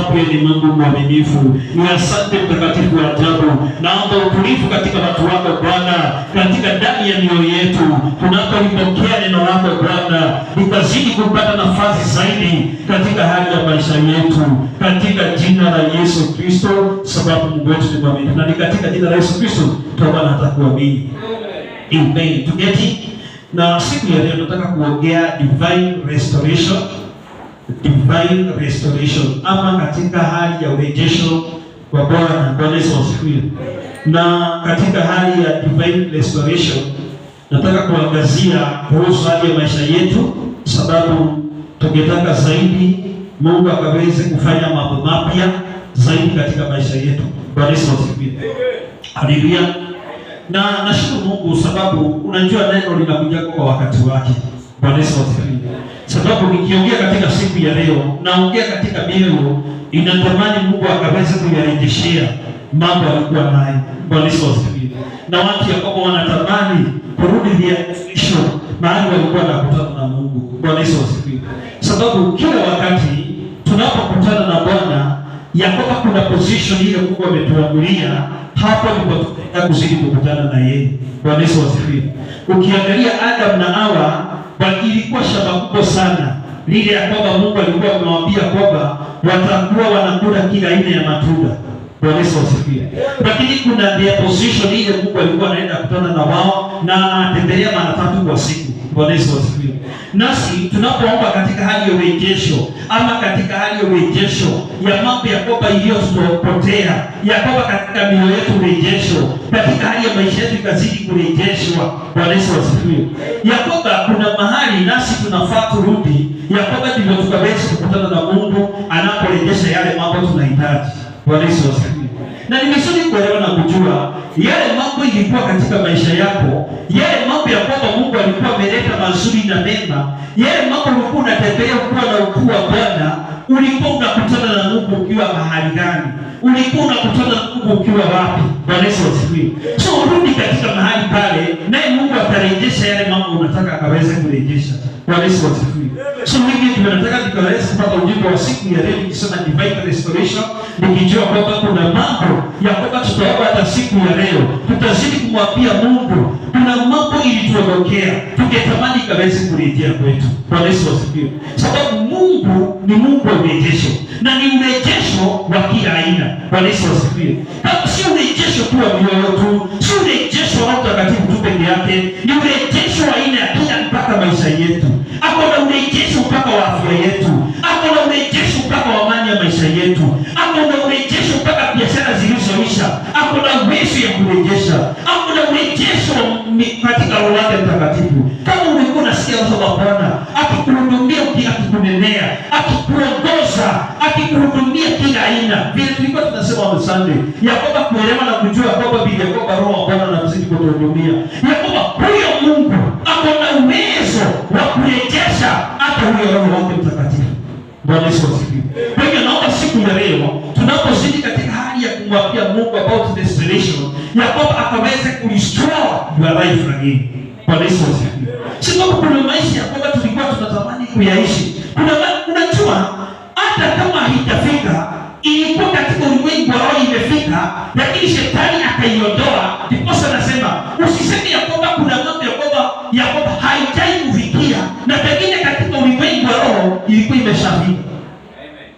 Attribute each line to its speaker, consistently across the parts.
Speaker 1: sababu yeye ni Mungu mwaminifu. Ni asante mtakatifu wa ajabu. Naomba utulivu katika watu wako Bwana, katika ndani ya mioyo yetu tunapolipokea neno lako Bwana, likazidi kupata nafasi zaidi katika hali ya maisha yetu, katika jina la Yesu Kristo, sababu Mungu wetu ni mwaminifu. Na ni katika jina la Yesu Kristo tuomba na hatakuamini. Amen. Tuketi. Na siku ya leo nataka kuongea divine restoration. Divine restoration, ama katika hali ya urejesho wa Bwana. Bwana Yesu asifiwe. Na katika hali ya divine restoration nataka kuangazia kuhusu hali ya maisha yetu, sababu tungetaka zaidi Mungu akaweze kufanya mambo mapya zaidi katika maisha yetu. Bwana Yesu asifiwe. Haleluya. Na nashukuru Mungu sababu unajua neno linakuja kwa wakati wake. Bwana Yesu asifiwe. Sababu nikiongea katika siku ya leo, naongea katika mioyo inatamani Mungu akaweze kuyarejeshea mambo alikuwa nayo. Bwana Yesu asifiwe. Na watu Yakobo wanatamani kurudi viaisho mahali walikuwa wanakutana na Mungu. Bwana Yesu asifiwe. Sababu kila wakati tunapokutana na Bwana, Yakobo kuna position ile Mungu ametuamulia, hapo ndipo tunataka kuzidi kukutana na yeye. Bwana Yesu asifiwe. Ukiangalia Adam na Hawa ilikuwa shamba kubwa sana lile ya kwamba Mungu alikuwa amewaambia kwamba watakuwa wanakula kila aina ya matunda. Bwana Yesu asifiwe. Lakini kuna the position ile Mungu alikuwa anaenda kukutana na wao na anatembelea mara 3 kwa siku. Bwana Yesu asifiwe. Nasi tunapoomba katika hali ya urejesho, ama katika hali ya urejesho ya mambo ya kwamba iliyopotea, ya kwamba katika mioyo yetu urejesho, katika hali ya maisha yetu ikazidi kurejeshwa. Bwana Yesu asifiwe. Ya kwamba kuna mahali nasi tunafaa turudi, ya kwamba ndivyo tukaweza kukutana na Mungu anaporejesha yale mambo tunahitaji. Bwana Yesu asifiwe. Na nimesudi kuelewa na kujua yale mambo ilikuwa katika maisha yako, yale mambo ya kwamba Mungu alikuwa ameleta mazuri na mema, yale mambo ulikuwa unatembea ukiwa na ukuu wa Bwana, ulikuwa unakutana na Mungu ukiwa mahali gani? Ulikuwa unakutana na Mungu ukiwa wapi? Bwana Yesu asifiwe. So urudi katika mahali pale, naye Mungu atarejesha yale mambo unataka akaweze kurejesha. Bwana Yesu asifiwe. So mimi tunataka nikaweze kupata ujumbe wa siku ya leo nikisema divine restoration, nikijua kwamba kuna mambo ya kwamba tutaomba hata siku ya leo tutazidi kumwambia Mungu kuna mambo ilituondokea tungetamani kaweze kurejea kwetu. Bwana Yesu asifiwe. Sababu Mungu ni Mungu wa urejesho, na ni urejesho wa kila aina. Bwana Yesu asifiwe. Kama si urejesho tu wa mioyo tu, si urejesho wa utakatifu tu peke yake, ni urejesho wa aina ya kila mpaka maisha yetu. Ako na urejesho mpaka wa afya yetu, ako na urejesho mpaka wa amani ya maisha yetu, ako na urejesho mpaka biashara zilizoisha, ako na uwezo ya kurejesha, ako na urejesho katika Roho yake Mtakatifu. Kama ulikuwa unasikia roho wa Bwana akikuhudumia, akikunenea, akikuongoza, akikuhudumia kila aina, vile tulikuwa tunasema on Sunday, ya kwamba kuelewa na kujua kwamba bila kwamba Roho wa Bwana anazidi kutuhudumia, ya kwamba huyo Mungu ako na uwezo wa kurejesha hata huyo Roho wake Mtakatifu. Bwana Yesu asifiwe. Kwa hiyo naomba siku ya leo tunapozidi katika hali ya kumwambia Mungu about restoration, ya kwamba akaweze kurestore your life again. Bwana Yesu asifiwe. Sababu kuna maisha ya kwamba tulikuwa tunatamani kuyaishi. Unajua hata kama haitafika, ilikuwa katika ulimwengu wa roho imefika, lakini shetani akaiondoa. Ndipo anasema usiseme ya kwamba kuna mambo ya kwamba haitai kufikia, na pengine katika ulimwengu wa roho ilikuwa imeshafika.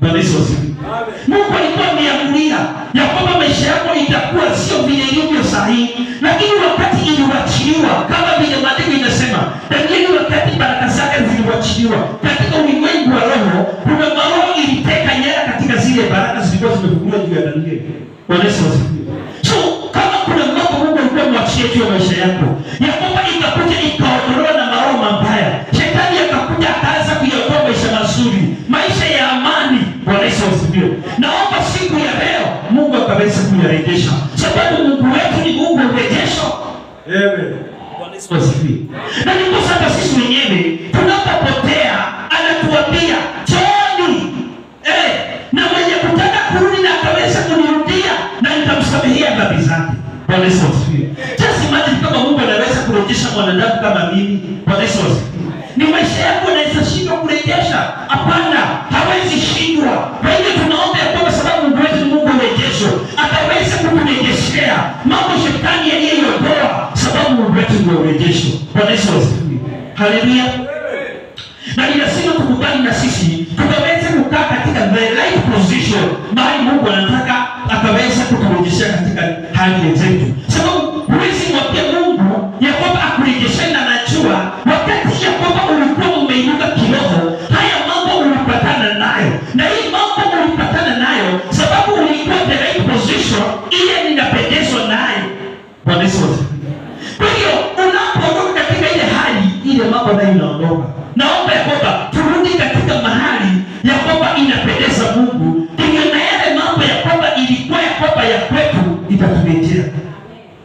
Speaker 1: Bwana Yesu asifiwe. Mungu alikuwa ameamulia ya kwamba maisha yako itakuwa sio vile ilivyo sahihi, lakini wakati iliwachiliwa, kama vile maandiko inasema, lakini wakati baraka zake ziliwachiliwa katika ulimwengu wa roho, kuna maroho iliteka nyara katika zile baraka zilikuwa zimefunguliwa juu ya Danieli. Bwana Yesu asifiwe. So kama kuna mambo Mungu alikuwa amewachia juu ya maisha yako, ya kwamba ikakuja ikaondolewa na maroho mabaya, shetani akakuja akaanza kuyaokoa maisha mazuri, maisha ya amani. Bwana Yesu asifiwe. Naomba siku ya leo Mungu akaweze kuyarejesha, sababu Mungu wetu ni Mungu wa urejesho. Amen. Bwana Yesu asifiwe. Na ndipo sasa sisi wenyewe tunapopotea anatuambia John, na mwenye kutaka kurudi na akaweza kunirudia na nitamsamehea dhambi zake. Bwana Yesu asifiwe. Just imagine kama Mungu anaweza kurejesha mwanadamu kama mimi. Bwana Yesu asifiwe. Ni maisha yako yanaweza shindwa kurejesha? Hapana, hawezi shindwa. Kwa hiyo tunaomba kwamba Bwana Yesu asifiwe. Haleluya. Na ni lazima tukubali na sisi tukaweze kukaa katika the right position, mahali Mungu anataka akaweza kuturejesha katika hali zetu. Sababu huwezi mwambia Mungu ya kwamba akurejeshe na anajua wakati ya kwamba ulikuwa umeinuka kiroho, haya mambo ulipatana nayo. Na hii mambo ulipatana nayo sababu ulikuwa the right position, ile ninapendezwa nayo. Bwana Yesu asifiwe. Kwa hiyo unapoondoka katika ile hali, ile mambo nayo inaondoka. Naomba ya kwamba turudi katika mahali ya kwamba inapendeza Mungu, ndio na yale mambo ya kwamba ilikuwa ya kwamba ya kwetu itaturejea.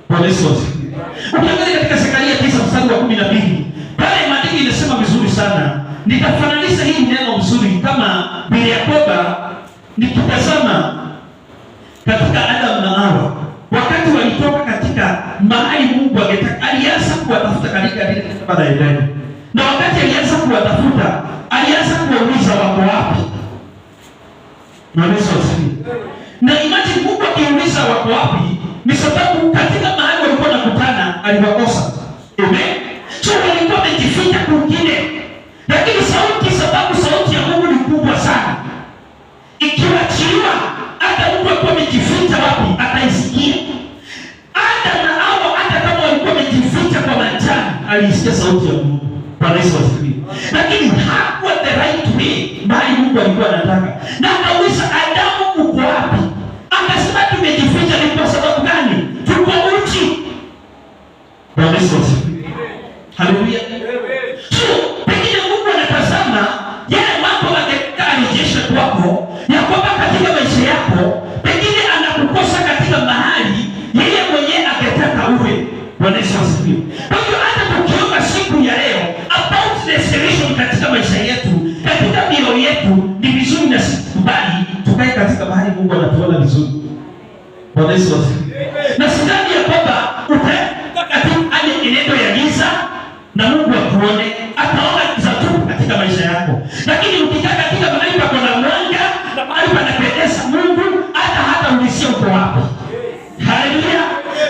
Speaker 1: Bwana Yesu asifiwe. Ukiangalia katika Zekaria 9:12, pale maandiko inasema vizuri sana. Nitafananisha hii neno mzuri kama vile ya kwamba nikitazama katika Adam na Hawa wakati walitoka katika mahali Mungu angetaka, alianza kuwatafuta katika shamba la Edeni. Na wakati alianza kuwatafuta, alianza kuwauliza wako wapi? Na Yesu asifiwe. Na imagine Mungu akiuliza wako wapi, ni sababu katika mahali walikuwa nakutana aliwakosa. Amen. So walikuwa wamejificha kwingine. Lakini sababu sauti ya Mungu ni kubwa sana. Ikiwachiliwa, hata Mungu alikuwa amejificha wapi, ataisikia. Hata na hao hata kama walikuwa wamejificha kwa majani, alisikia sauti ya Mungu. Bwana Yesu asifiwe. Lakini hakuwa the right way bali Mungu alikuwa anataka. Na akauliza Adamu, uko wapi? Akasema tumejificha. Ni kwa sababu gani? Tuko uchi. Bwana Yesu asifiwe. Haleluya. So, pengine Mungu anatazama yale mambo angetaka arejeshe kwako, ya kwamba katika maisha yako pengine anakukosa katika mahali yeye mwenyewe angetaka uwe. Bwana Yesu asifiwe. Kwa hiyo hata tukiomba siku ya leo about restoration katika maisha yetu, katika mioyo yetu, ni vizuri na sisi kubali tukae katika mahali Mungu anatuona vizuri. Bwana Yesu asifiwe. Na sidhani ya kwamba utaenda katika hali eneo ya giza na Mungu akuone, ataona giza tu katika maisha yako. Lakini ukikaa katika mahali pako na mwanga na mahali panapendeza Mungu, hata ulisia uko wapi. Haleluya.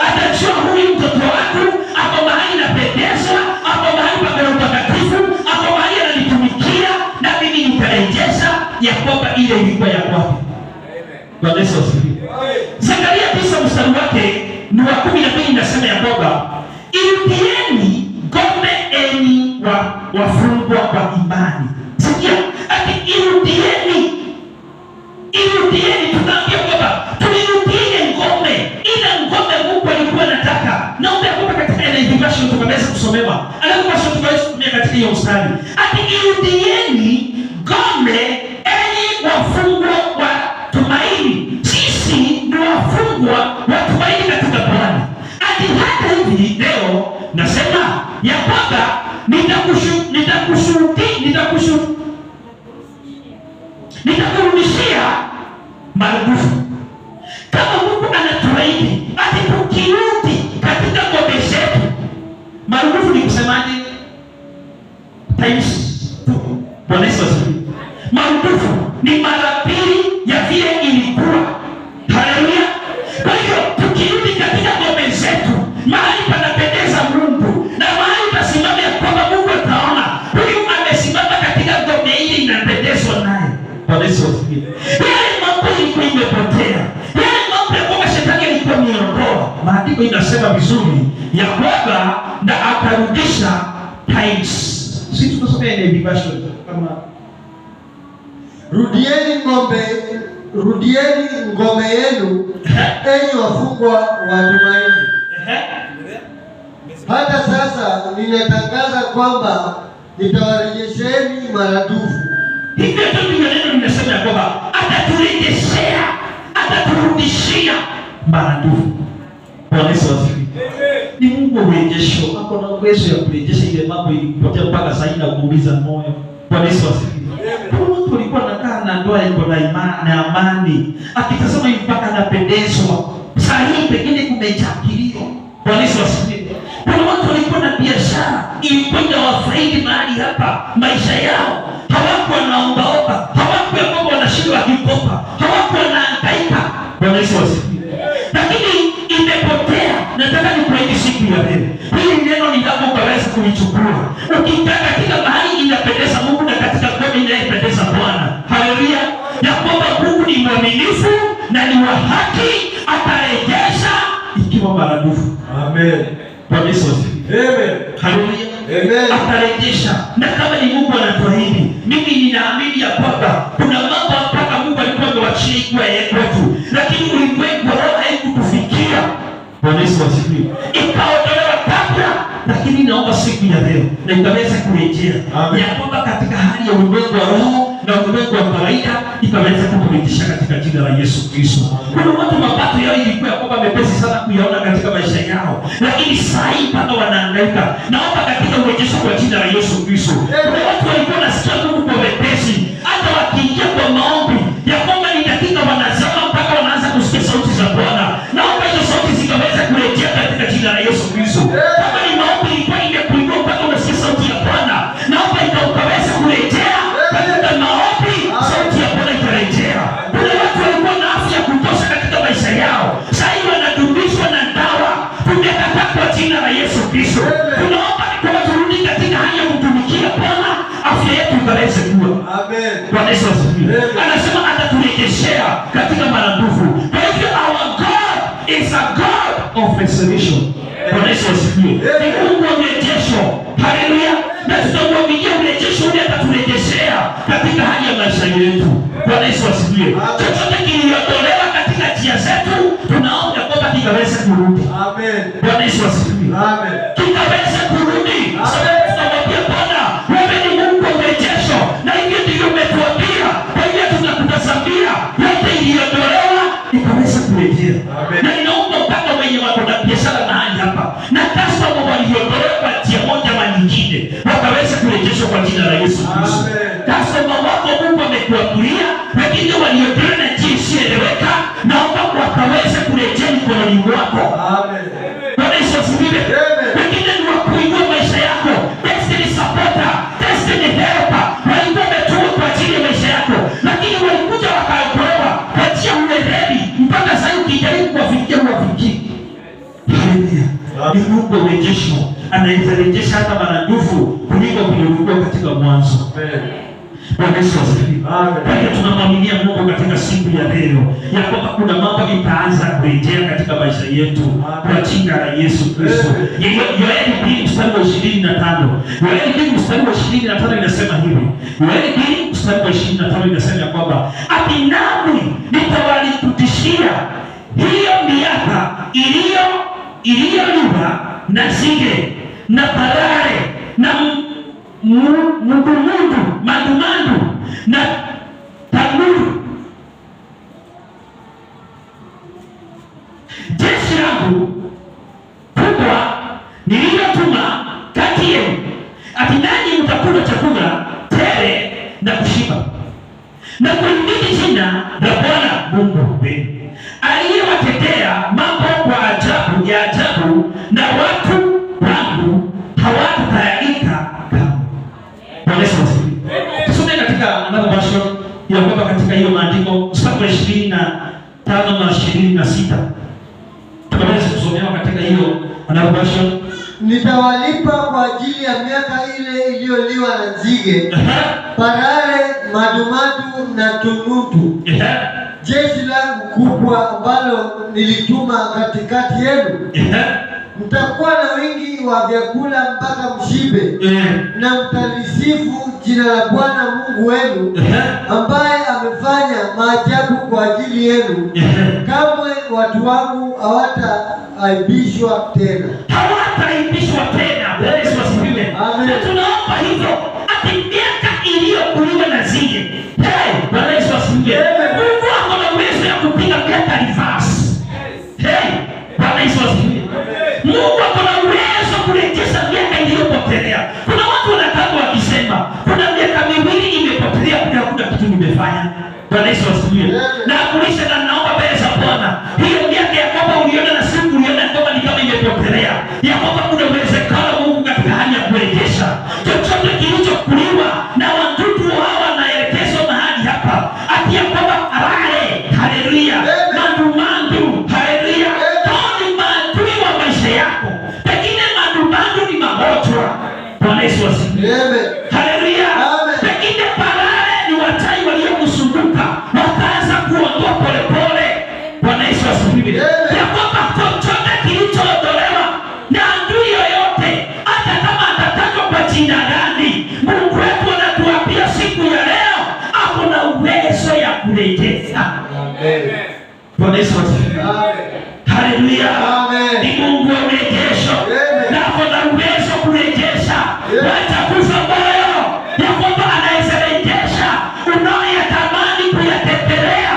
Speaker 1: Atajua huyu mtoto wako hapo mahali napendezwa, hapo mahali pa utakatifu, hapo mahali ananitumikia, na mimi nitarejesha ya kwamba ile ilikuwa ya kwake. Bwana Yesu asifiwe. Zekaria 9:12 inasema ya kwamba irudieni ngome enyi wafungwa kwa imani. Sikia, ati irudieni. Tunaambia kwamba tuirudie ngome. Ile ngome Mungu alikuwa anataka. Naomba kwamba katika ile version tukaweza kusomewa. Alafu basi tukaweza kutumia katika hiyo mstari. Ati irudieni ngome enyi wafungwa wa tumaini. Sisi ni wafungwa wa tumaini katika Bwana. Ati hata hivi leo nasema ya kwamba nitakurudishia marudufu. Kama Mungu anatuahidi ati tukirudi katika ngome zetu, marudufu ni kusemaje? Times 2. Bwana Yesu asifiwe. Marudufu ni mara pili ya vile ilikuwa. Haleluya. Kwa hiyo tukirudi katika ngome zetu, mahali panapendeza Mungu na mahali pasimame kwamba Mungu ataona huyu amesimama katika ngome ile inapendezwa naye. Bwana Yesu asifiwe. Yale mambo ilikuwa imepotea, yale mambo ya kwamba shetani alikuwa ameondoa, maandiko inasema vizuri ya kwamba na akarudisha times. Sisi tunasoma ile version kama rudieni ngome yenu enyi wafungwa wa tumaini. Hata sasa ninatangaza kwamba nitawarejesheni maradufu. Hivyo tu ndio neno linasema kwamba ataturejeshea, ataturudishia maradufu. Bwana Yesu asifiwe. Ni Mungu mrejesho, ako na uwezo ya kurejesha ile mambo ilipotea mpaka sasa na kuuliza moyo. Bwana Yesu asifiwe. Mtu alikuwa anakaa na ndoa iko na imani na amani, akitazama mpaka anapendezwa. Sasa hii pengine kumechakiliwa. Bwana Yesu asifiwe. Kuna watu walikuwa na biashara ilikuwa inawafaidi mahali hapa maisha yao. Hawakuwa wanaombaomba, hawakuwa kwamba wanashindwa kikopa, hawakuwa wanahangaika. Bwana Yesu asifiwe. Lakini imepotea. Nataka nikuahidi siku ya leo, hili neno ni kama ukaweza kulichukua. Mungu ni mwaminifu na ni wa haki, atarejesha ikiwa maradufu.
Speaker 2: Amen.
Speaker 1: Bwana Yesu asifiwe.
Speaker 2: Amen.
Speaker 1: Haleluya.
Speaker 2: Amen.
Speaker 1: Atarejesha. Na kama ni Mungu anatuahidi, mimi ninaamini ya kwamba kuna mambo mpaka Mungu alikuwa amewachia kwa yetu, lakini ulimwengu wa roho haikutufikia. Bwana Yesu asifiwe. Ikaondolewa kabla, lakini naomba siku ya leo na ikaweza kurejea. Ya kwamba katika hali ya ulimwengu wa roho na ulimwengu wa kawaida ikaweza kuturejesha katika jina la Yesu Kristo. Kuna watu mapato yao ilikuwa ya kwamba mepesi sana kuyaona katika maisha yao, lakini saa hii mpaka wanahangaika. Naomba katika urejesho kwa jina la Yesu Kristo. Kuna watu walikuwa nasikia Mungu kwa mepesi, hata wakiingia kwa maombi ya kwamba ni dakika wanazama mpaka wanaanza kusikia sauti za Bwana. Naomba hizo sauti zikaweza kurejea katika jina la Yesu Kristo. Kama ni maombi ilikuwa imekuinua mpaka unasikia sauti ya Bwana, naomba ikaweza kurejea katika maombi, sauti ya Bwana itarejea. Kuna watu walikuwa na afya kutosha katika maisha yao, sasa hivi wanadumishwa na dawa. Tumekataa kwa jina la Yesu Kristo. Tunaomba kwa turudi katika hali ya kutumikia Bwana, afya yetu ikaweze kuwa.
Speaker 2: Amen.
Speaker 1: Bwana Yesu asifiwe. Anasema ataturejeshea katika maradufu. Kwa hivyo our God is a God of restoration. Bwana Yesu asifiwe. Ni Mungu wa mrejesho. Haleluya. Na tutamwaminia mrejesho ule ataturejeshea katika hali ya maisha yetu. Bwana Yesu asifiwe. Chochote kiliondolewa katika njia zetu, tunaomba kwamba kikaweze kurudi. Amen. Bwana Yesu asifiwe. Amen. Kikaweze kurudi. Sababu tunamwambia Bwana, wewe ni Mungu wa mrejesho, na hivyo ndivyo umetuambia. Kwa hivyo tunakutazamia yote iliondolewa ikaweze kurejea. Na inaomba mpaka wenye wako na biashara mahali hapa na customer waliondolewa kwa njia moja ama nyingine wakaweze kurejeshwa kwa jina la Yesu Kristo. Customer wako Mungu amekuamulia, lakini waliondolewa na njia isiyoeleweka, naomba wakaweze kurejea mikononi mwako. Amen. Bwana Yesu asifiwe. Wengine ni wa kuinua maisha yako, destiny supporter, destiny helper, walikuwa wametumwa kwa ajili ya maisha yako, lakini walikuja wakaokolewa kwa njia ulevi, mpaka sasa ukijaribu kuwafikia huwafikii. Haleluya. Ni Mungu wa mrejesho, anayerejesha hata maradufu kuliko kulivyokuwa katika mwanzo. Bwana Yesu asifiwe. Kwa hiyo tunamwaminia Mungu katika siku ya leo ya kwamba kuna mambo itaanza kurejea katika maisha yetu kwa jina la Yesu Kristo. Yoeli 2 mstari wa 25. Yoeli 2 mstari wa 25 inasema hivi. Yoeli 2 mstari wa 25 inasema ya kwamba ati nami nitawalipitishia hiyo miaka iliyoliwa na nzige na parare na madumandu na tanuru. Jeshi langu kubwa niliyotuma kati yenu, ati nanyi mtakula chakula tele na kushiba na kuhimidi jina la Bwana Mungu wenu aliyewatetea mambo kwa ajabu ya ajabu, na watu wangu hawatutayarika kamwe. Bwana Yesu asifiwe. Tusome katika another version ya kwamba katika hiyo maandiko mstari wa 25 na 26. Tunaweza kusomewa katika hiyo another version.
Speaker 3: Nitawalipa kwa ajili ya miaka ile iliyoliwa na nzige, parare, madumadu na tunutu. Jeshi langu kubwa ambalo nilituma katikati yenu. Mtakuwa na wingi wa vyakula mpaka mshibe, na mtalisifu jina la Bwana Mungu wenu ambaye amefanya maajabu kwa ajili yenu. Kamwe watu wangu hawataaibishwa tena.
Speaker 1: Hawataaibishwa tena. Bwana Yesu asifiwe. Amen. Tunaomba hivyo ati miaka iliyokuliwa na nzige. Bwana Yesu asifiwe. Mungu ako na uwezo ya kupiga miaka reverse. Bwana Yesu asifiwe. Mungu ako na uwezo kurejesha miaka iliyopotelea. Kuna watu wanakaa wakisema kuna miaka miwili imepotelea bila kuna kitu nimefanya. Bwana Yesu asifiwe. Na kulisha na naomba mbele za Bwana, hiyo miaka ya kwamba uliona na siku uliona kwamba ni kama imepotelea, ya kwamba kuna uwezekano Mungu katika hali ya kurejesha chochote kilichokuliwa na wadudu hawa naelekezwa mahali hapa, ati ya kwamba arare, haleluya, madumandu, haleluya, ni maadui wa maisha yako. Pengine madumandu ni magonjwa. Bwana Yesu asifiwe. Haleluya. Pengine parare ni watai waliokusunduka wakaanza kuwa
Speaker 3: Amen.
Speaker 1: Bwana Yesu asifiwe.
Speaker 3: Amen.
Speaker 1: Haleluya.
Speaker 3: Amen.
Speaker 1: Ni Mungu wa urejesho.
Speaker 3: Amen.
Speaker 1: Na kuna uwezo kurejesha. Wacha kufa moyo. Ya kwamba anaweza rejesha unayoyatamani kuyatekelea.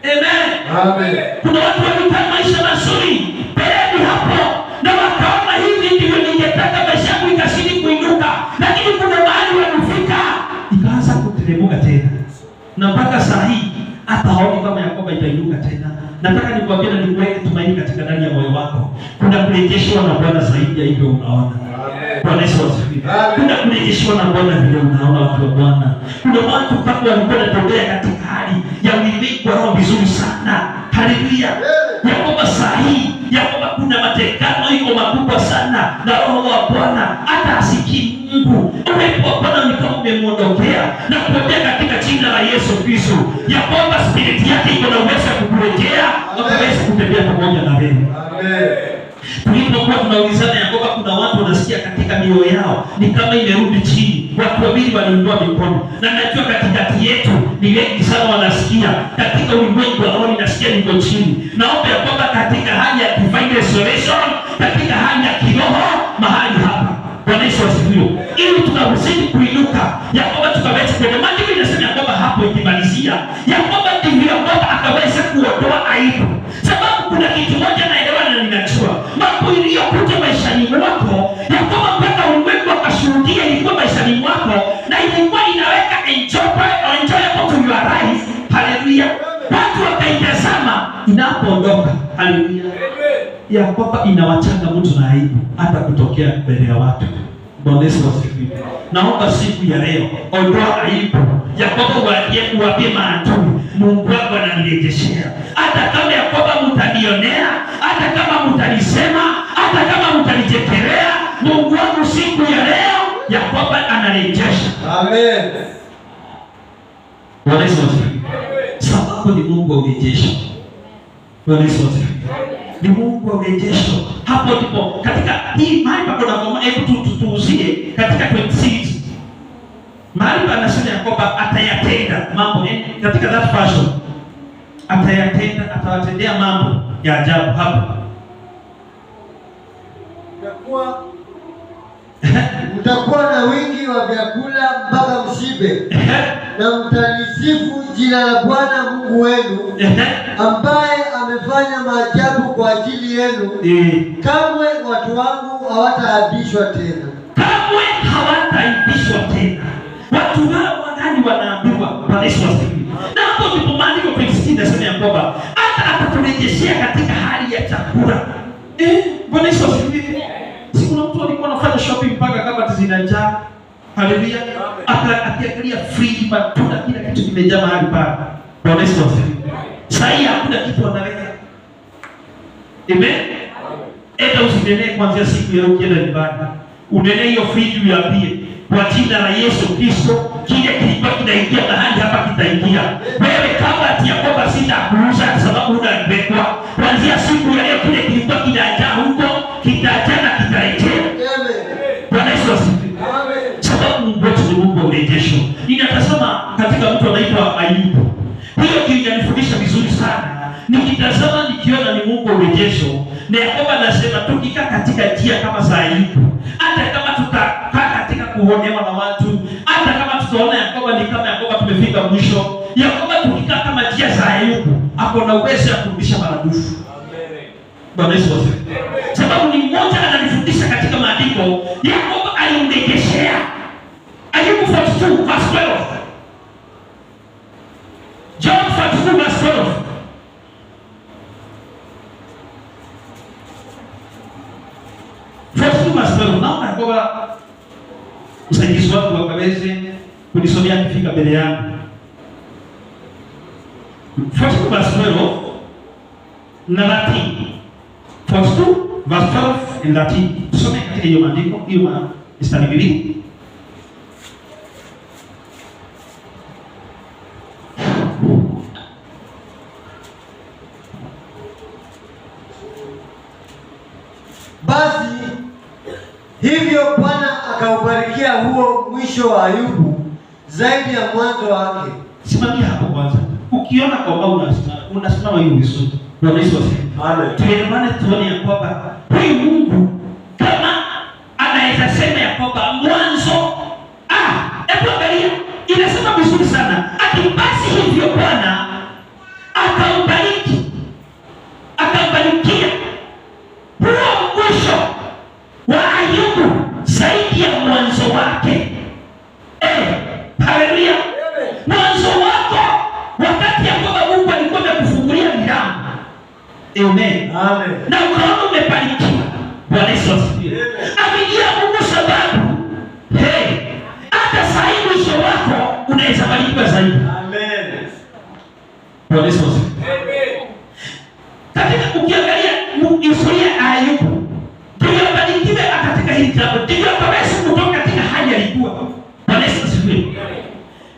Speaker 1: Amen.
Speaker 3: Amen.
Speaker 1: Kuna watu walikaa maisha mazuri mbeleni hapo na wakaona hivi ndivyo ningetaka maisha yangu ikazidi kuinuka, lakini kuna mahali walifika ikaanza kuteremka tena, na mpaka saa hii hata haoni kama Yakoba itainuka tena. Nataka nikwambie na nikuweke tumaini katika ndani ya moyo wako. Kuna kurejeshwa na Bwana zaidi ya hivyo unaona. Bwana Yesu asifiwe. Kuna kurejeshwa na Bwana vile unaona watu wa Bwana. Kuna watu mpaka walikuwa wanatembea katika hali ya ulimwengu wa roho vizuri sana. Haleluya. Yakoba saa hii, Yakoba kuna matekano iko makubwa sana na roho wa Bwana hata asikii Mungu. Uwepo wa Bwana ni kama umemwondokea na kuambia katika jina la Yesu Kristo ya kwamba spiriti yake iko na uwezo wa kukurejea na kuweza kutembea pamoja na wewe. Amen. Tulipokuwa tunaulizana Yakoba, kuna watu wanasikia katika mioyo yao ni kama imerudi chini. Watu wawili waliinua mikono, na najua katikati yetu ni wengi sana wanasikia katika ulimwengu wa roho, nasikia niko chini. Naomba ya kwamba katika hali ya divine restoration, katika hali ya kiroho mahali hapa, Bwana Yesu asifiwe, ili tunazidi kuinuka ya kwamba tukaweza kuona. Maandiko inasema ya kwamba hapo ikimalizia ya kwamba ndivyo kwamba akaweza kuondoa aibu, sababu kuna kitu moja naelewa na ninajua mambo iliyokuja maishani mwako ya kwamba mpaka ulimwengu akashuhudia ilikuwa maishani mwako na ilikuwa inaweka enjoyable to your life. Haleluya. Watu wakaitazama inapoondoka. Haleluya. Ya kwamba inawachanga mtu na aibu hata kutokea mbele ya watu. Bwana Yesu asifiwe. Naomba siku ya leo ondoa aibu ya kwamba uwaambie maadui Mungu wako ananirejeshea. Hata kama ya kwamba mtanionea, hata kama mtanisema, hata kama mtanichekelea, Mungu wangu siku ya leo ya kwamba anarejesha. Amen. Bwana Yesu asifiwe. Sababu ni Mungu wa urejesho. Bwana Yesu asifiwe. Ni Mungu wa urejesho. Hapo ndipo katika hii mahali pako na kama hebu tuuzie katika 26. Mahali pa anasema ya kwamba atayatenda mambo katika that fashion. Atawatendea mambo ya ajabu hapo.
Speaker 3: Mtakuwa na wingi wa vyakula mpaka mshibe, na mtalisifu jina la Bwana Mungu wenu ambaye amefanya maajabu kwa ajili yenu. Kamwe watu wangu hawataaibishwa tena. Kamwe hawataaibishwa tena. Watu hao wagani wanaambiwa Bwana Yesu asifiwe. Na hapo ndipo maandiko yanasema ya kwamba hata ataturejeshea katika hali ya chakula. Bwana Yesu asifiwe. Siku na mtu alikuwa anafanya shopping mpaka kama zinajaa. Haleluya. Akiangalia free matunda kila kitu kimejaa mahali pale. Bwana Yesu asifiwe. Sasa hakuna kitu analeta. Amen. Eta usinene kuanzia siku ya ukienda nyumbani. Unene hiyo free uambie kwa jina la Yesu Kristo kile kilikuwa kinaingia mahali hapa kitaingia. Wewe kabla ya kwamba sitakuuza kwa sababu unabekwa. Kuanzia siku ya leo kile kilikuwa kinajaa huko kitajaa na kitarejea. Amen. Bwana Yesu asifiwe. Amen. Sababu Mungu wetu ni Mungu wa urejesho. Ninatazama katika mtu anaitwa Ayubu. Hiyo kinanifundisha vizuri sana. Nikitazama nikiona ni Mungu wa urejesho. Na Yakobo anasema tukikaa katika njia kama za Ayubu, hata kama tutakaa katika kuonewa na watu, hata kama tutaona Yakobo ni kama Yakobo tumefika mwisho, Yakobo tukikaa kama njia za Ayubu, ako na uwezo wa kurudisha maradufu. Bwana Yesu asifiwe. Sababu ni mmoja ananifundisha katika maandiko, Yakobo alimrejeshea. Ayubu 42 verse 12. John 42 verse 12. Naomba Yakoba msaidizi wangu wakaweze kunisomea kifika mbele yangu. 42 verse 12 na 13. 42 verse 12 and 13. Tusome katika hiyo maandiko, hiyo mstari mbili. Basi hivyo Bwana akaubarikia huo mwisho wa Ayubu zaidi ya mwanzo wake.
Speaker 1: Simamia hapo kwanza. ukiona kwamba unasimama hiyo vizuri. Bwana Yesu asifiwe. Amen. Tuelewane tuone ya kwamba huyu Mungu kama anaweza sema ya kwamba mwanzo hebu angalia inasema vizuri sana. Basi hivyo Bwana akambarikia huo mwisho wa Ayubu zaidi ya mwanzo wake. Haleluya. Mwanzo wako wakati ya kwamba Mungu alikuwa amekufungulia milango. Amen. Amen. Na ukaona umebarikiwa. Bwana Yesu asifiwe. Aminia Mungu sababu hata saa hii mwisho wako unaweza barikiwa zaidi. Amen. Bwana Yesu asifiwe. Amen. Katika ukiangalia historia ya Ayubu, ndio barikiwe katika hili jambo. Ndio akaweza kutoka katika hali alikuwa. Bwana Yesu asifiwe.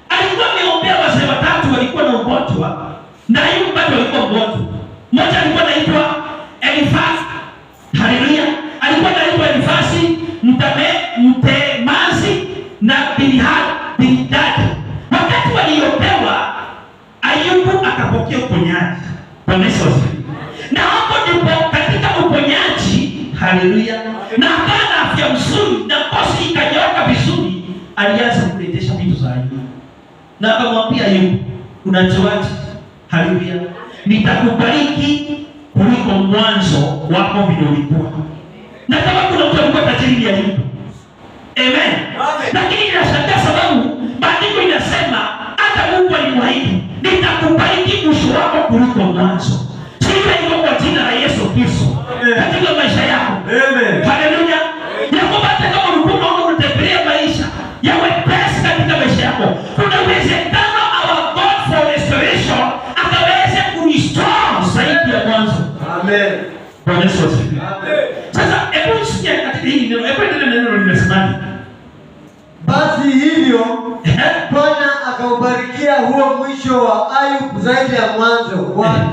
Speaker 1: Alikuwa ameombea wazee watatu walikuwa na ugonjwa, na Ayubu bado alikuwa mgonjwa. Mmoja alikuwa anaitwa Elifasi. Haleluya. Alikuwa anaitwa Elifasi, Mtemazi na Bildadi. Wakati waliopewa, Ayubu akapokea uponyaji. Bwana Yesu asifiwe. Na hapo ndipo katika uponyaji, haleluya, na akawa na afya nzuri na ngozi ikanyoka vizuri, alianza kurejesha vitu za Ayubu. Na akamwambia Ayubu, unachoaje? Haleluya. Nitakubariki kuliko mwanzo wako vile ulikuwa. Na kama kuna mtu alikuwa tajiri ya Ayubu. Amen. Lakini inashangaa sababu maandiko inasema hata Mungu alimwahidi, nitakubariki mwisho wako kuliko mwanzo. Sivyo hivyo kwa jina la Yesu Kristo katika maisha yako. Amen. Haleluya. Ya kwamba hata kama ulikuwa unaona unatembelea maisha yawe pesa katika maisha yako, kuna uwezekano our God for restoration akaweza kurestore zaidi ya mwanzo. Amen. Bwana Yesu asifiwe. Amen. Sasa hebu sikia katika hili neno, hebu neno limesemaje?
Speaker 3: Basi hivyo Bwana akaubarikia huo mwisho wa Ayubu zaidi ya mwanzo wake.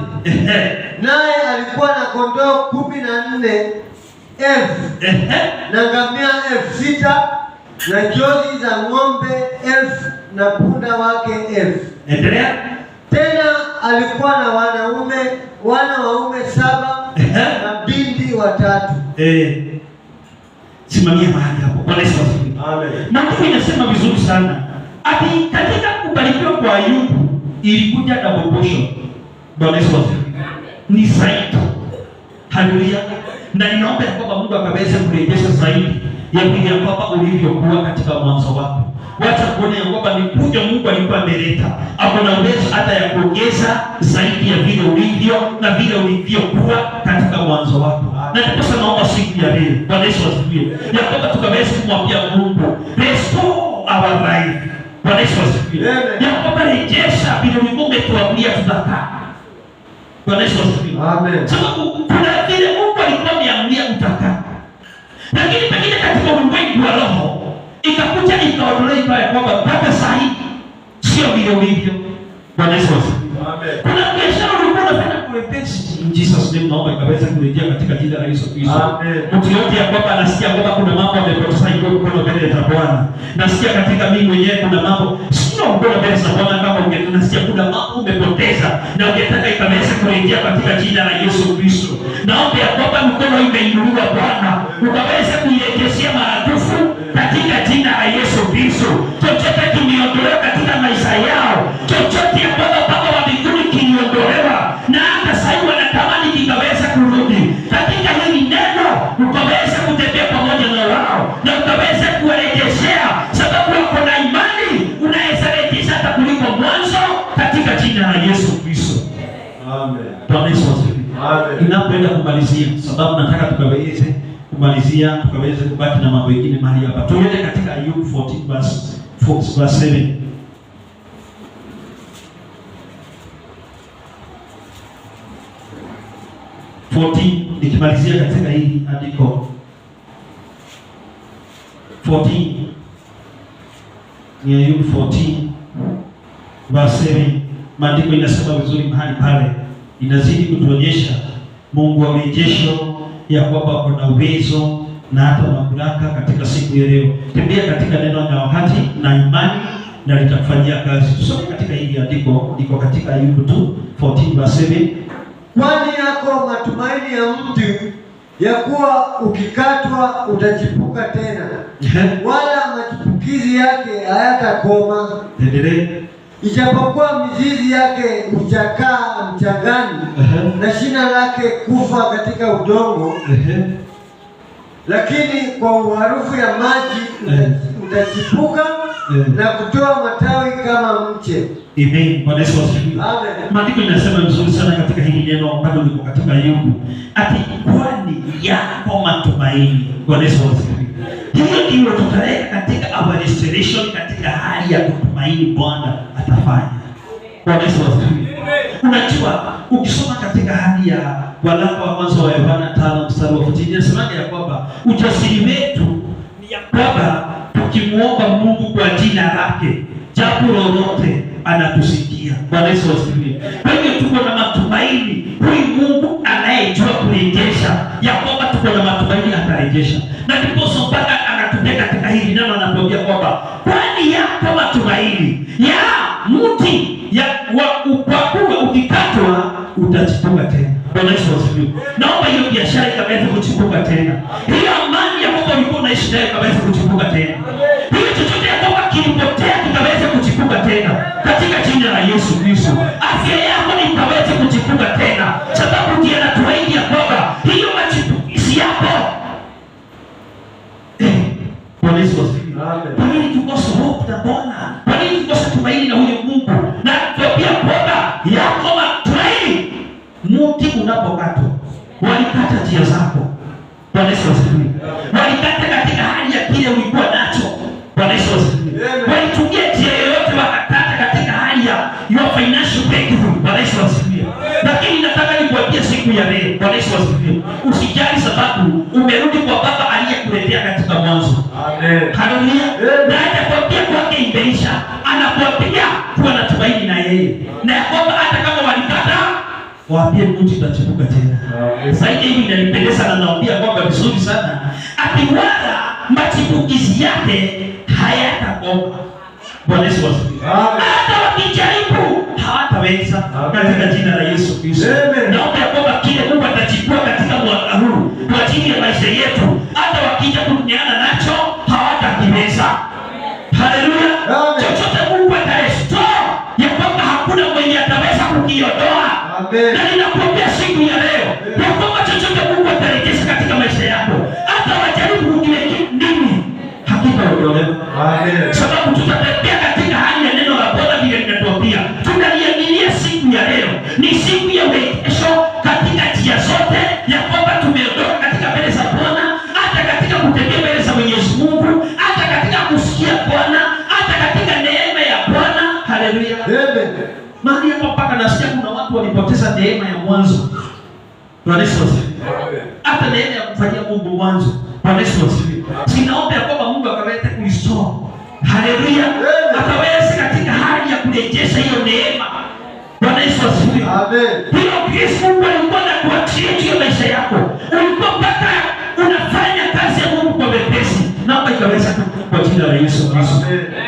Speaker 3: Naye alikuwa na kondoo 14,000 na ngamia 6,000 na jozi za ng'ombe 1,000 na punda wake 1,000.
Speaker 1: Endelea.
Speaker 3: Tena alikuwa na wana waume 7 na binti 3.
Speaker 1: Simamia mahali hapo. Bwana Yesu asifiwe. Amen. Maandiko inasema vizuri sana. Ati katika kubarikiwa kwa Ayubu ilikuja double portion. Bwana Yesu asifiwe. Ni zaidi. Haleluya. Na ninaomba kwamba Mungu akaweze kurejesha zaidi ya vile kwamba ulivyokuwa katika mwanzo wako. Wacha kuona kwamba ni kuja Mungu alikuwa ameleta. Hapo na uwezo hata ya kuongeza zaidi ya vile ulivyo na vile ulivyokuwa katika mwanzo wako. Na ndipo naomba siku ya leo, Bwana Yesu asifiwe, ya kwamba tukaweza kumwambia Mungu, restore our life. Bwana Yesu asifiwe. Ya kwamba rejesha vile Mungu umetuambia tutakaa. Bwana Yesu asifiwe. Amen. Sababu kuna vile Mungu alikuwa ameambia utakaa. Lakini pengine katika ulimwengu wa roho ikakuja ikaondolewa kwamba mpaka saa hii sio vile ulivyo. Bwana Yesu asifiwe. Amen. Kuna biashara ulikuwa unafanya kuepesi. In Jesus name naomba ikaweza kurejea katika jina la Yesu Kristo. Amen. Mtu yote ya kwamba anasikia kwamba kuna mambo amepoteza hiyo mkono mbele za Bwana. Nasikia katika mimi mwenyewe kuna mambo sio mkono mbele za Bwana kama unasikia kuna mambo umepoteza na ungetaka ikaweza kurejea katika jina la Yesu Kristo. Naomba ya kwamba mkono imeinuliwa Bwana, ukaweza kuirejesha maradufu katika jina la Yesu Kristo. Chochote kimeondolewa katika maisha yao, chochote ya kwamba Baba wa mbinguni kiliondolewa na hata sasa wanatamani kikaweza kurudi katika hili neno, ukaweza kutembea pamoja na wao na ukaweza kuwarejeshea, sababu wako na imani unaweza rejesha hata kuliko mwanzo katika jina la Yesu Kristo. Amen. Bwana Yesu asifiwe. Amen. Ninapoenda kumalizia, sababu nataka tukaweze kumalizia, tukaweze kubaki na mambo mengine mahali hapa. Tuende katika Ayubu 14:7. 14 nikimalizia katika hii andiko 14 ni Ayubu 14:7. Maandiko inasema vizuri mahali pale, inazidi kutuonyesha Mungu wa urejesho ya kwamba kuna uwezo na hata mamlaka katika siku ya leo. Tembea katika neno na wakati na imani na litakufanyia kazi. Tusome katika hili andiko, liko katika Ayubu 2:14-7.
Speaker 3: Kwani yako matumaini ya mtu ya kuwa ukikatwa utachipuka tena, wala machipukizi yake hayatakoma.
Speaker 1: Endelee.
Speaker 3: Ijapokuwa mizizi yake huchakaa mchangani, na shina lake kufa katika udongo, lakini kwa uharufu ya maji utachipuka na kutoa matawi kama mche.
Speaker 1: Amen. Bwana Yesu asifiwe.
Speaker 3: Amen.
Speaker 1: Maandiko yanasema vizuri sana katika hili neno ambalo liko katika Ayubu, ati kwani yako matumaini. Bwana Yesu asifiwe. Hiyo ndio tutaweka katika our restoration, katika hali ya kutumaini Bwana atafanya. Bwana Yesu asifiwe. Unajua, ukisoma katika hali ya waraka wa kwanza wa Yohana 5:14 inasema ya kwamba ujasiri wetu ni ya kwamba tukimuomba Mungu kwa jina lake, jambo lolote anatusikia. Bwana Yesu asifiwe. Kwa hiyo tuko na matumaini, huyu Mungu anayejua kurejesha, ya kwamba tuko na matumaini atarejesha. Na ndipo mpaka anatupea katika hili neno, anatuambia kwamba kwani yako matumaini ya mti ya upakuwe, ukikatwa utachipuka tena. Bwana Yesu asifiwe. Naomba hiyo biashara ikaweze kuchipuka tena. Hiyo amani ya kwamba ulikuwa unaishi nayo ikaweze kuchipuka tena. Hiyo chochote ya kwamba kilipotea kikaweze kuchipuka tena katika jina la Yesu Kristo. Afya yako ikaweze kuchipuka tena, sababu ndiye anatuahidi ya kwamba hiyo machipukizi yako. Bwana Yesu asifiwe. Kwa nini tukose hope na Bwana? Kwa nini tukose tumaini na huyo Mungu? Na tuambia kwamba yako matumaini. Mti unapokatwa, walikata njia zako. Bwana Yesu asifiwe. Walikata katika hali ya kile ulikuwa nacho. Bwana Yesu asifiwe. Walitumia njia yoyote, wakakata katika hali ya your financial breakthrough. Bwana Yesu asifiwe. Lakini nataka nikuambie siku ya leo, Bwana Yesu asifiwe, usijali, sababu umerudi kwa Baba aliyekuletea katika mwanzo. Amen. Haleluya. Na anakuambia kwake imeisha, anakuambia kuwa na tumaini na yeye, na ya kwamba hata kama walikata, waambie mti utachipuka tena. Zaidi hivi inanipendeza, na naambia kwamba vizuri sana, akiwala machipukizi yake hayatakoma. Bwana Yesu asifiwe. Hata wakijaribu hawataweza katika jina la Yesu Kristo. Naomba kwamba kile Mungu atachukua katika mwaka huu kwa ajili ya maisha yetu, hata wakija kuneana nacho hawatakiweza. Haleluya. Chochote Mungu atarestore, ya kwamba hakuna mwenye ataweza kukiondoa. Na ninakuambia siku ya leo ya kwamba chochote Mungu atarejesha katika maisha yako, hata wajaribu kukiweka nini, hakitaondolewa. Sababu tutatembea katika hali ya neno la Bwana vile linatuambia. Tunaliaminia siku ya leo ni siku ya urejesho katika njia zote, ya kwamba tumeondoka katika mbele za Bwana, hata katika kutembea mbele za Mwenyezi Mungu, hata katika kusikia Bwana, hata katika neema ya Bwana. Haleluya. Mahali hapa mpaka nasikia kuna watu walipoteza neema ya mwanzo. Bwana Yesu asifiwe. Hata neema ya kufanyia Mungu mwanzo. Bwana Yesu asifiwe. Sinaomba ya kwamba Mungu akaweze kurestore. Haleluya. Akaweze katika hali ya kurejesha hiyo neema. Bwana Yesu asifiwe. Amen. Hiyo Kristo Mungu alikuwa anakuachia juu ya maisha yako. Ulikuwa mpaka unafanya kazi ya Mungu kwa wepesi. Naomba ikaweze kwa jina la Yesu Kristo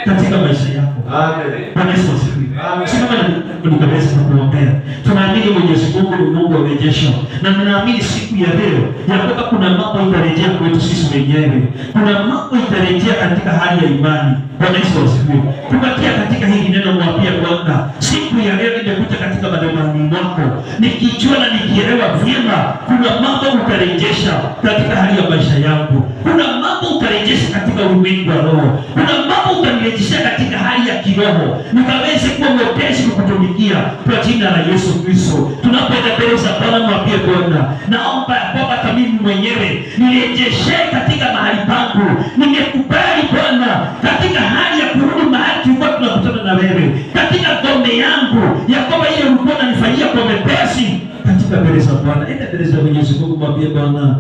Speaker 1: katika maisha yako. Amen. Bwana Yesu asifiwe. Simama na nikaweza kukuombea. Tunaamini Mwenyezi Mungu ni Mungu wa urejesho, na ninaamini siku ya leo ya kwamba kuna mambo itarejea kwetu sisi wenyewe. Kuna mambo itarejea katika hali ya imani. Bwana Yesu asifiwe. Tubakia katika hili neno, mwapia Bwana, siku ya leo nimekuja katika madhabahu mwako nikijua na nikielewa vyema kuna mambo utarejesha katika hali ya maisha yangu. Kuna mambo utarejesha katika ulimwengu wa roho. Kuna mambo utanirejesha katika hali ya kiroho, nikaweze kuwa mwepesi kukutumikia kwa jina la Yesu Kristo. Tunapoenda mbele za Bwana, mwambie Bwana, naomba ya kwamba hata mimi mwenyewe nirejeshe katika mahali pangu. Nimekubali Bwana katika hali ya kurudi mahali tulikuwa tunakutana na wewe, katika ngome yangu, ya kwamba ile ulikuwa unanifanyia kwa mepesi basi katika mbele za Bwana, enda mbele za Mwenyezi Mungu, mwambie Bwana,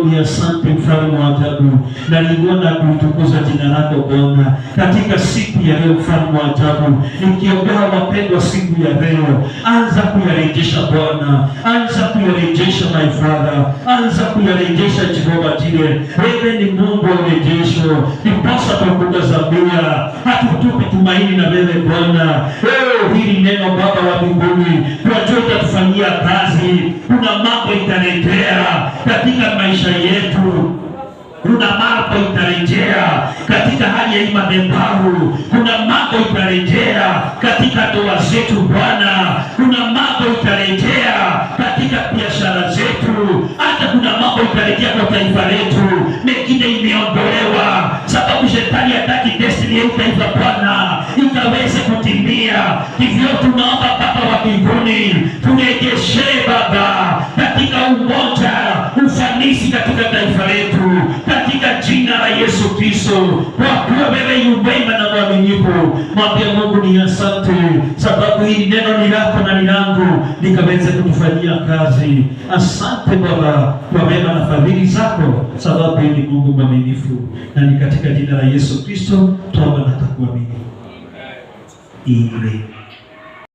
Speaker 1: ni asante mfalme wa ajabu, na niliona kuitukuza jina lako Bwana katika siku ya leo. Mfalme wa ajabu, nikiombea wapendwa siku ya leo, anza kuyarejesha Bwana, anza kuyarejesha my Father, anza kuyarejesha Jehova Jireh. Wewe ni Mungu wa urejesho, ndiposa tukutazamia, hatutupi tumaini na wewe Bwana. Hili neno Baba wa mbinguni, tunajua utatufanyia kazi. Kuna mambo itarejea katika maisha yetu, kuna mambo itarejea katika hali ya madhabahu, kuna mambo itarejea katika ndoa zetu Bwana, kuna mambo itarejea katika biashara zetu, hata kuna mambo itarejea kwa taifa letu. Mengine imeondolewa sababu shetani hataki destiny ya taifa Bwana ikaweze kutimia. Hivyo tunaomba Baba wa mbinguni, turejeshe Baba katika umoja, ufanisi katika taifa letu, katika jina la Yesu Kristo, kwa kuwa wewe yu mwema na mwaminifu. Mwambie Mungu ni asante, sababu hili neno ni lako na ni langu, likaweze kutufanyia kazi. Asante Baba kwa wema na fadhili zako, sababu ni Mungu mwaminifu, na ni katika jina la Yesu Kristo tuomba na kuamini. Amen.